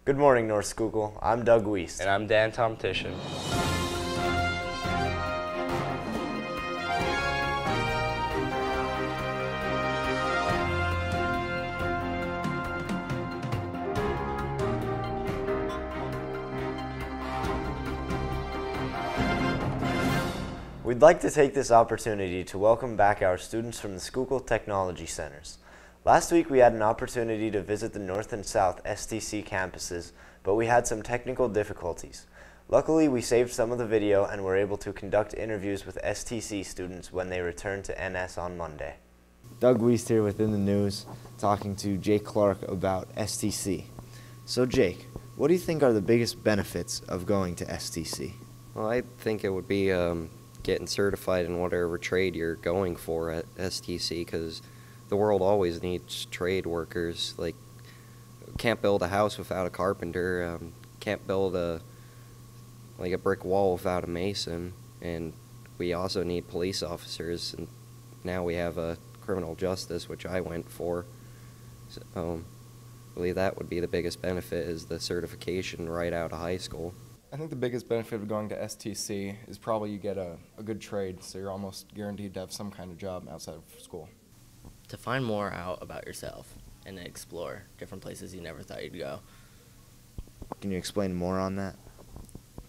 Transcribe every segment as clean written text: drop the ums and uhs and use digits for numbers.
Good morning, North Schuylkill. I'm Doug WEIST. And I'm Dan Tomtishin. We'd like to take this opportunity to welcome back our students from the Schuylkill Technology Centers. Last week we had an opportunity to visit the North and South STC campuses, but we had some technical difficulties. Luckily, we saved some of the video and were able to conduct interviews with STC students when they returned to NS on Monday. Doug WEIST here within the news, talking to Jake Clark about STC. So Jake, what do you think are the biggest benefits of going to STC? Well, I think it would be getting certified in whatever trade you're going for at STC, because the world always needs trade workers. Like, can't build a house without a carpenter, can't build a brick wall without a mason, and we also need police officers, and now we have a criminal justice, which I went for. So, I believe that would be the biggest benefit, is the certification right out of high school. I think the biggest benefit of going to STC is probably you get a good trade, so you're almost guaranteed to have some kind of job outside of school. To find more out about yourself and explore different places you never thought you'd go. Can you explain more on that?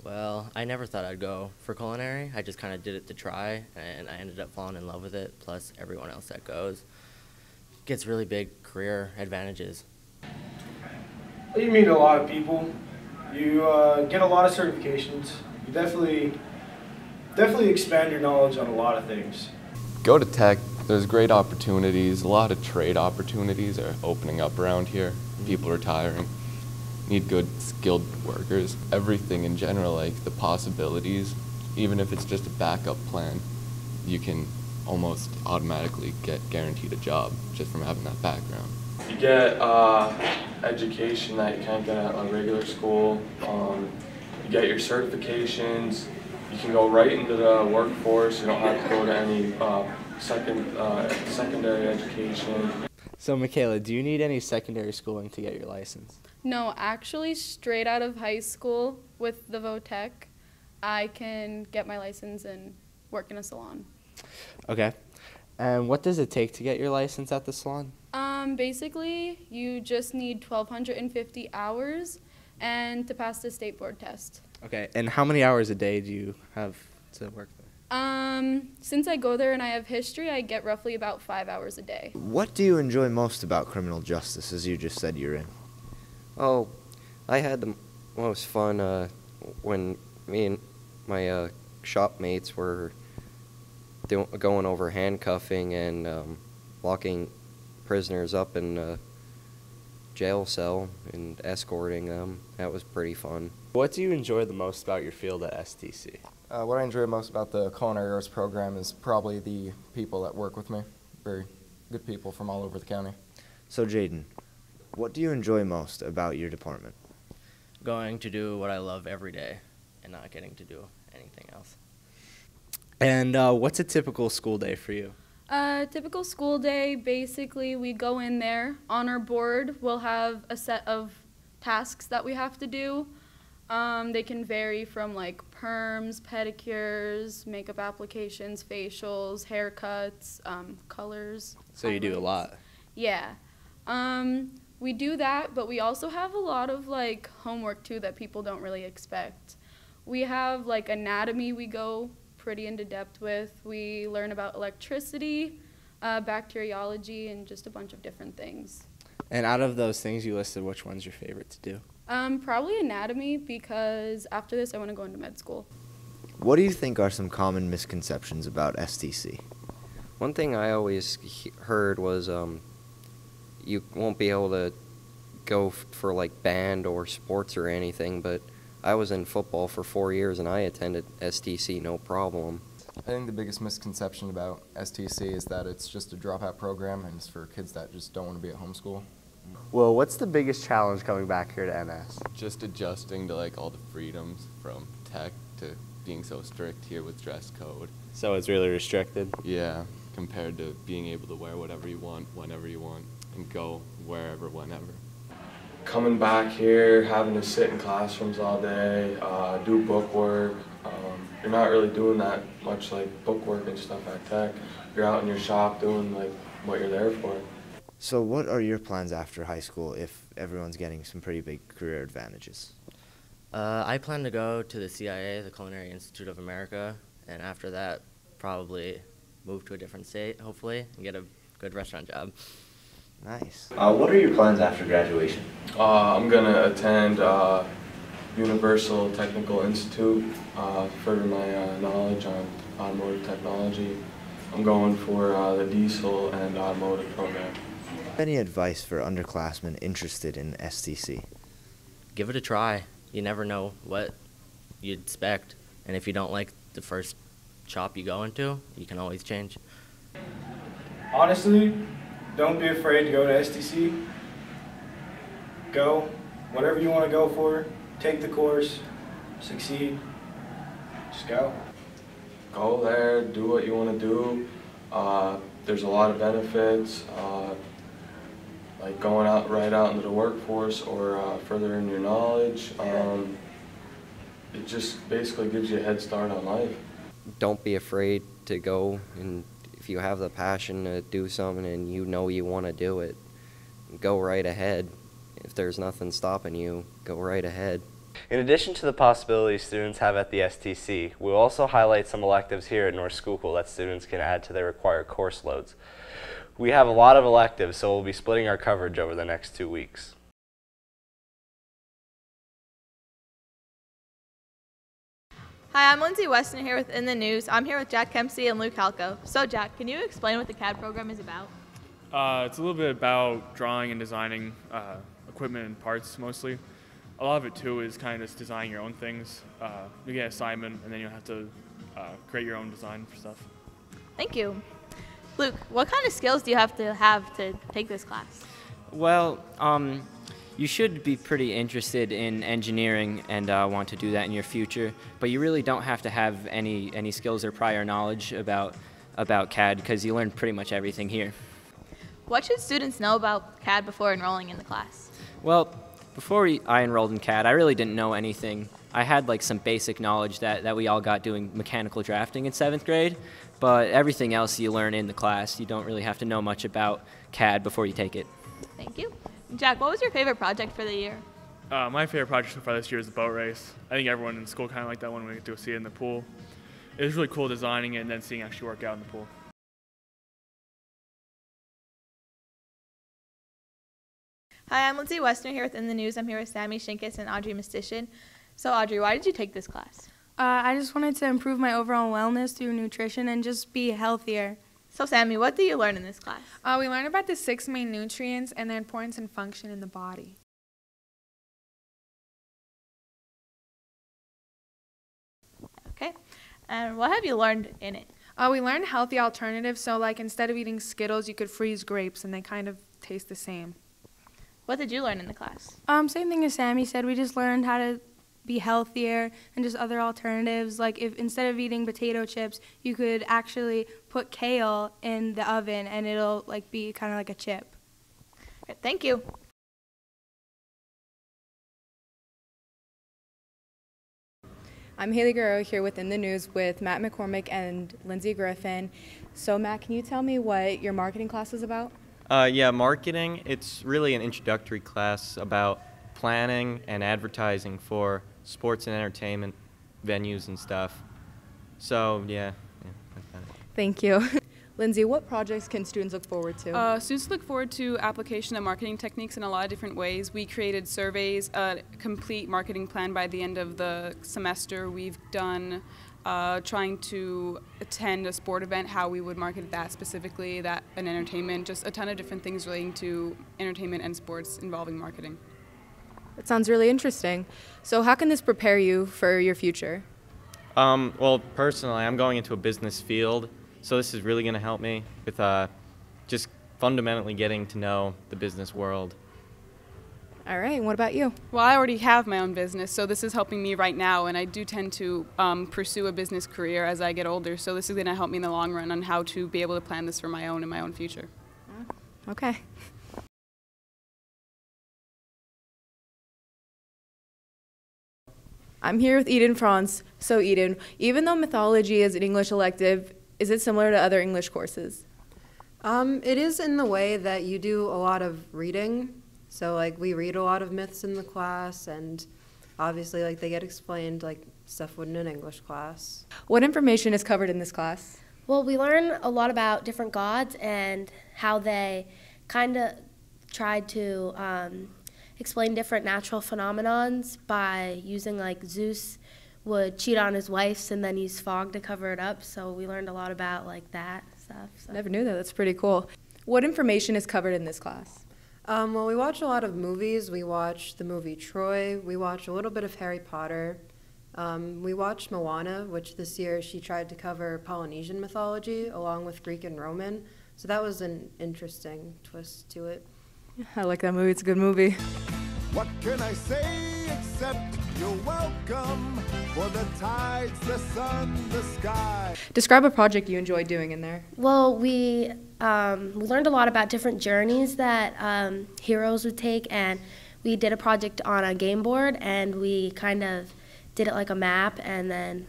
Well, I never thought I'd go for culinary. I just kind of did it to try, and I ended up falling in love with it, plus everyone else that goes gets really big career advantages. You meet a lot of people. You get a lot of certifications. You definitely expand your knowledge on a lot of things. Go to tech. There's great opportunities. A lot of trade opportunities are opening up around here. People are retiring. Need good skilled workers. Everything in general, like the possibilities, even if it's just a backup plan, you can almost automatically get guaranteed a job just from having that background. You get education that you can't get at a regular school. You get your certifications. You can go right into the workforce. You don't have to go to any secondary education. So Michaela, do you need any secondary schooling to get your license? No, actually straight out of high school with the VOTech, I can get my license and work in a salon. Okay. And what does it take to get your license at the salon? Basically, you just need 1,250 hours and to pass the state board test. Okay, and how many hours a day do you have to work there? Since I go there and I have history, I get roughly about 5 hours a day. What do you enjoy most about criminal justice, as you just said you're in? Oh, I had the most fun when me and my shop mates were going over handcuffing and locking prisoners up in a jail cell and escorting them. That was pretty fun. What do you enjoy the most about your field at STC? What I enjoy most about the culinary arts program is probably the people that work with me. Very good people from all over the county. So Jaden, what do you enjoy most about your department? Going to do what I love every day and not getting to do anything else. And what's a typical school day for you? Typical school day, basically we go in there. On our board, we'll have a set of tasks that we have to do. They can vary from like perms, pedicures, makeup applications, facials, haircuts, colors. So you do a lot. Yeah. We do that, but we also have a lot of like homework too that people don't really expect. We have like anatomy we go pretty into depth with. We learn about electricity, bacteriology, and just a bunch of different things. And out of those things you listed, which one's your favorite to do? Probably anatomy, because after this I want to go into med school. What do you think are some common misconceptions about STC? One thing I always heard was you won't be able to go for like band or sports or anything, but I was in football for 4 years and I attended STC no problem. I think the biggest misconception about STC is that it's just a dropout program and it's for kids that just don't want to be at home school. Well, what's the biggest challenge coming back here to NS? Just adjusting to like all the freedoms from tech to being so strict here with dress code. So it's really restricted? Yeah, compared to being able to wear whatever you want, whenever you want, and go wherever, whenever. coming back here, having to sit in classrooms all day, do book work. You're not really doing that much like book work and stuff at Tech. You're out in your shop doing like what you're there for. So what are your plans after high school if everyone's getting some pretty big career advantages? I plan to go to the CIA, the Culinary Institute of America, and after that, probably move to a different state, hopefully, and get a good restaurant job. Nice. What are your plans after graduation? I'm going to attend Universal Technical Institute, further my knowledge on automotive technology. I'm going for the diesel and automotive program. Any advice for underclassmen interested in STC? Give it a try. You never know what you'd expect, and if you don't like the first shop you go into, you can always change. Honestly, don't be afraid to go to STC. Go, whatever you want to go for, take the course, succeed, just go. Go there, do what you want to do. There's a lot of benefits, like going right out into the workforce or furthering your knowledge. It just basically gives you a head start on life. Don't be afraid to go, and if you have the passion to do something and you know you want to do it, go right ahead. If there's nothing stopping you, go right ahead. In addition to the possibilities students have at the STC, we'll also highlight some electives here at North Schuylkill that students can add to their required course loads. We have a lot of electives, so we'll be splitting our coverage over the next 2 weeks. Hi, I'm Linsey Wesner here with In the News. I'm here with Jack Kempsey and Luke Halko. So Jack, can you explain what the CAD program is about? It's a little bit about drawing and designing equipment and parts mostly. A lot of it too is kind of just designing your own things. You get an assignment and then you have to create your own design for stuff. Thank you. Luke, what kind of skills do you have to take this class? Well, you should be pretty interested in engineering and want to do that in your future, but you really don't have to have any skills or prior knowledge about CAD because you learn pretty much everything here. What should students know about CAD before enrolling in the class? Well, before I enrolled in CAD, I really didn't know anything. I had like some basic knowledge that we all got doing mechanical drafting in 7th grade, but everything else you learn in the class. You don't really have to know much about CAD before you take it. Thank you. Jack, what was your favorite project for the year? My favorite project so far this year is the boat race. I think everyone in school kind of liked that one when we get to go see it in the pool. It was really cool designing it and then seeing it actually work out in the pool. Hi, I'm Linsey Wesner here with In the News. I'm here with Sammy Shinkus and Audrey Mastishin. So Audrey, why did you take this class? I just wanted to improve my overall wellness through nutrition and just be healthier. So Sammy, what do you learn in this class? We learn about the 6 main nutrients and their importance and function in the body. Okay. And what have you learned in it? We learned healthy alternatives. So like instead of eating Skittles, you could freeze grapes and they kind of taste the same. What did you learn in the class? Same thing as Sammy said. We just learned how to be healthier and just other alternatives. Like if instead of eating potato chips, you could actually put kale in the oven and it'll like be kind of like a chip. Okay, thank you. I'm Hailey Guerrero here with In the News with Matt McCormick and Lindsay Griffin. So Matt, can you tell me what your marketing class is about? Yeah, marketing, it's really an introductory class about planning and advertising for sports and entertainment venues and stuff. So, yeah like that. Thank you. Lindsay, what projects can students look forward to? Students look forward to application of marketing techniques in a lot of different ways. We created surveys, a complete marketing plan by the end of the semester. We've done trying to attend a sport event, how we would market that specifically, that and entertainment, just a ton of different things relating to entertainment and sports involving marketing. That sounds really interesting. So how can this prepare you for your future? Well, personally, I'm going into a business field, so this is really going to help me with just fundamentally getting to know the business world. All right, and what about you? Well, I already have my own business, so this is helping me right now, and I do tend to pursue a business career as I get older, so this is going to help me in the long run on how to be able to plan this for my own and my own future. Okay. I'm here with Eden Frantz. So Eden, even though mythology is an English elective, is it similar to other English courses? It is in the way that you do a lot of reading. So like we read a lot of myths in the class, and obviously like they get explained like stuff wouldn't in English class. What information is covered in this class? Well, we learn a lot about different gods and how they kind of tried to explain different natural phenomenons by using, like, Zeus would cheat on his wives and then use fog to cover it up. So we learned a lot about, like, that stuff. So. Never knew that. That's pretty cool. What information is covered in this class? Well, we watch a lot of movies. We watch the movie Troy. We watch a little bit of Harry Potter. We watched Moana, which this year she tried to cover Polynesian mythology along with Greek and Roman. So that was an interesting twist to it. I like that movie. It's a good movie. What can I say except you're welcome for the tides, the sun, the sky. Describe a project you enjoyed doing in there. Well, we learned a lot about different journeys that heroes would take, and we did a project on a game board, and we kind of did it like a map, and then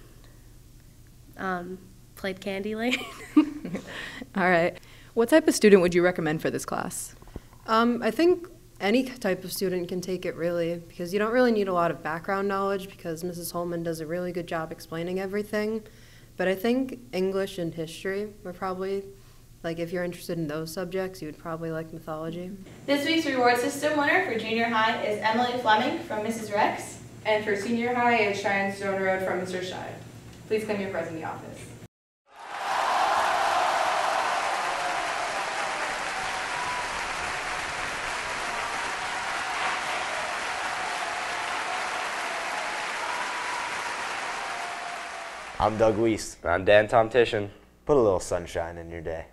played Candy Lane. All right. What type of student would you recommend for this class? I think any type of student can take it, really, because you don't really need a lot of background knowledge because Mrs. Holman does a really good job explaining everything. But I think English and history are probably, like, if you're interested in those subjects, you would probably like mythology. This week's reward system winner for junior high is Emily Fleming from Mrs. Rex. And for senior high, it's Cheyenne Stone Road from Mr. Scheid. Please claim your prize in the office. I'm Doug WEIST. I'm Dan Tomtitian. Put a little sunshine in your day.